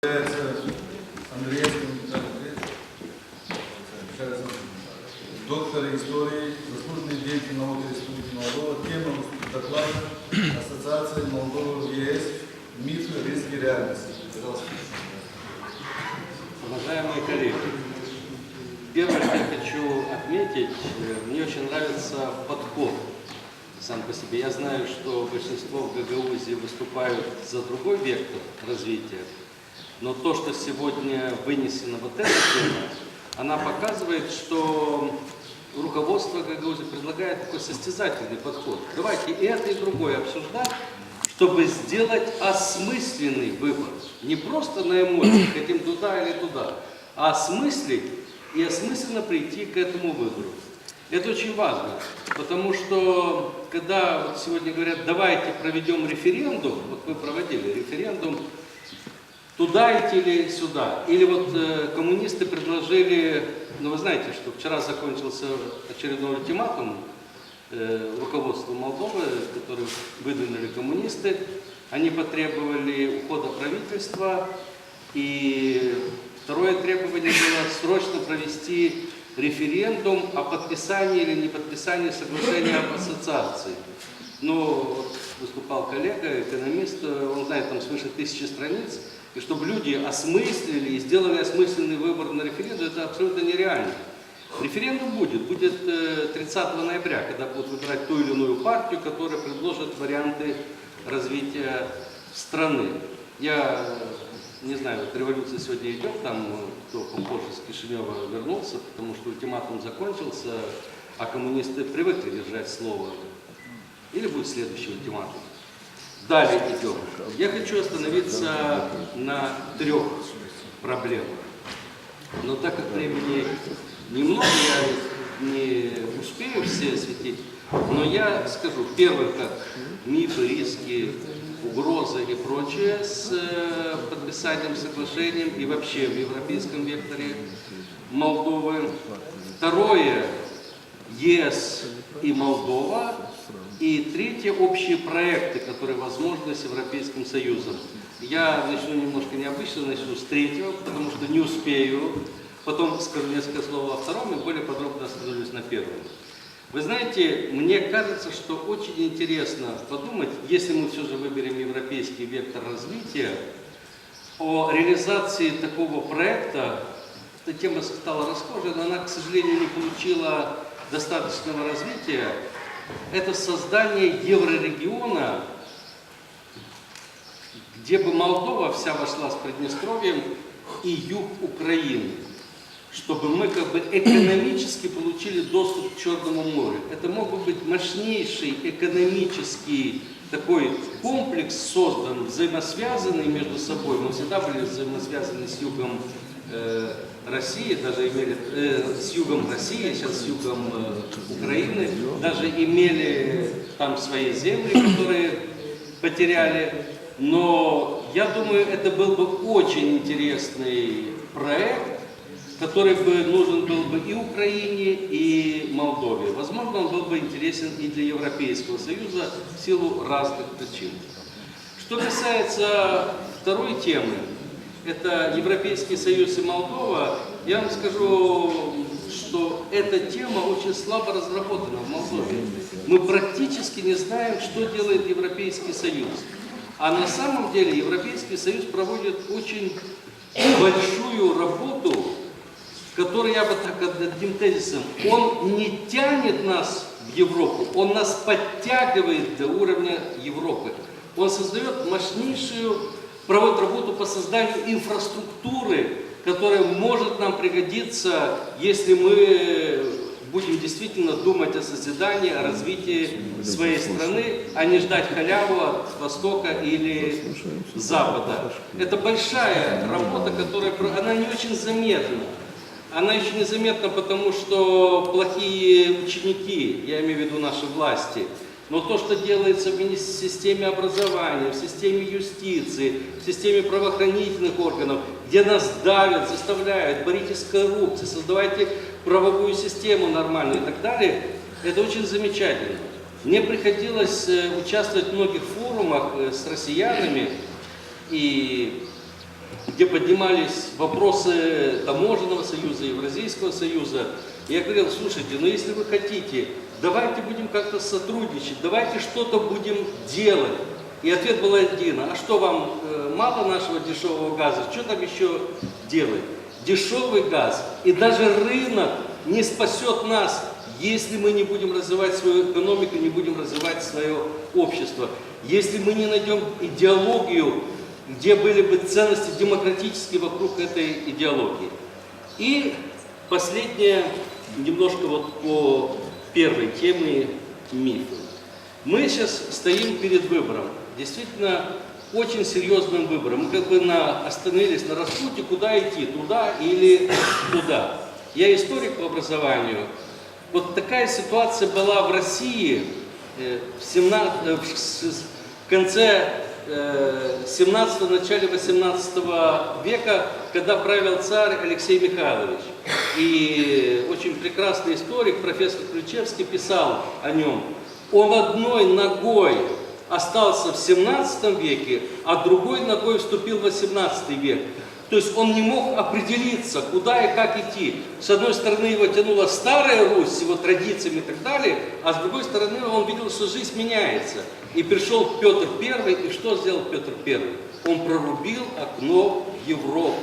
Андреевским, доктор истории, заслуженный деятель науки Республики Молдова, тема доклада Ассоциации Молдовы в ЕС «Мифы, риски, реальности». Пожалуйста. Уважаемые коллеги, первое, что я хочу отметить, мне очень нравится подход сам по себе. Я знаю, что большинство в Гагаузии выступают за другой вектор развития, но то, что сегодня вынесено вот эта тема, она показывает, что руководство Гагаузии предлагает такой состязательный подход. Давайте и это, и другое обсуждать, чтобы сделать осмысленный выбор. Не просто на эмоциях, хотим туда или туда, а осмыслить и осмысленно прийти к этому выбору. Это очень важно, потому что, когда вот сегодня говорят, давайте проведем референдум, вот вы проводили референдум, туда идти или сюда, или вот коммунисты предложили, ну вы знаете, что вчера закончился очередной ультиматум руководству Молдовы, который выдвинули коммунисты, они потребовали ухода правительства, и второе требование было срочно провести референдум о подписании или не подписании соглашения об ассоциации. Но выступал коллега, экономист, он знает там свыше 1000 страниц, и чтобы люди осмыслили и сделали осмысленный выбор на референдум, это абсолютно нереально. Референдум будет 30 ноября, когда будут выбирать ту или иную партию, которая предложит варианты развития страны. Я не знаю, вот революция сегодня идет, там кто попозже с Кишинева вернулся, потому что ультиматум закончился, а коммунисты привыкли держать слово. Или будет следующий ультиматум. Далее идем. Я хочу остановиться на 3 проблемах. Но так как времени немного, я не успею все осветить, но я скажу, первое, как мифы, риски, угрозы и прочее с подписанием соглашением и вообще в европейском векторе Молдовы. Второе, ЕС и Молдова. И третье, общие проекты, которые возможны с Европейским Союзом. Я начну немножко необычно, начну с третьего, потому что не успею. Потом скажу несколько слов о втором и более подробно остановлюсь на первом. Вы знаете, мне кажется, что очень интересно подумать, если мы все же выберем европейский вектор развития, о реализации такого проекта. Эта тема стала расхожей, но она, к сожалению, не получила достаточного развития. Это создание еврорегиона, где бы Молдова вся вошла с Приднестровьем и юг Украины, чтобы мы как бы экономически получили доступ к Черному морю. Это мог бы быть мощнейший экономический такой комплекс создан, взаимосвязанный между собой. Мы всегда были взаимосвязаны с югом России, даже имели с югом России, сейчас с югом Украины, даже имели там свои земли, которые потеряли. Но я думаю, это был бы очень интересный проект, который бы нужен был бы и Украине, и Молдове. Возможно, он был бы интересен и для Европейского Союза в силу разных причин. Что касается второй темы, это Европейский Союз и Молдова, я вам скажу, что эта тема очень слабо разработана в Молдове. Мы практически не знаем, что делает Европейский Союз. А на самом деле Европейский Союз проводит очень большую работу, которую я бы так одним тезисом, он не тянет нас в Европу, он нас подтягивает до уровня Европы. Он создает мощнейшую, проводит работу по созданию инфраструктуры, которая может нам пригодиться, если мы будем действительно думать о созидании, о развитии своей страны, а не ждать халяву от Востока или Запада. Это большая работа, которая она не очень заметна. Она еще незаметна, потому что плохие ученики, я имею в виду наши власти, но то, что делается в системе образования, в системе юстиции, в системе правоохранительных органов, где нас давят, заставляют, боритесь с коррупцией, создавайте правовую систему нормальную и так далее, это очень замечательно. Мне приходилось участвовать в многих форумах с россиянами, и где поднимались вопросы таможенного союза, Евразийского союза. Я говорил, слушайте, ну если вы хотите, давайте будем как-то сотрудничать, давайте что-то будем делать. И ответ был один: а что вам, мало нашего дешевого газа, что там еще делать? Дешевый газ и даже рынок не спасет нас, если мы не будем развивать свою экономику, не будем развивать свое общество, если мы не найдем идеологию, где были бы ценности демократические вокруг этой идеологии. И последнее, немножко вот по первой теме мифы. Мы сейчас стоим перед выбором, действительно очень серьезным выбором. Мы как бы остановились на распутье, куда идти, туда или туда. Я историк по образованию. Вот такая ситуация была в России в конце 17-го, начале 18 века, когда правил царь Алексей Михайлович. И очень прекрасный историк, профессор Ключевский, писал о нем. Он одной ногой остался в 17 веке, а другой ногой вступил в 18 век. То есть он не мог определиться, куда и как идти. С одной стороны его тянула старая Русь с его традициями и так далее, а с другой стороны он видел, что жизнь меняется. И пришел Петр I, и что сделал Петр I? Он прорубил окно в Европу.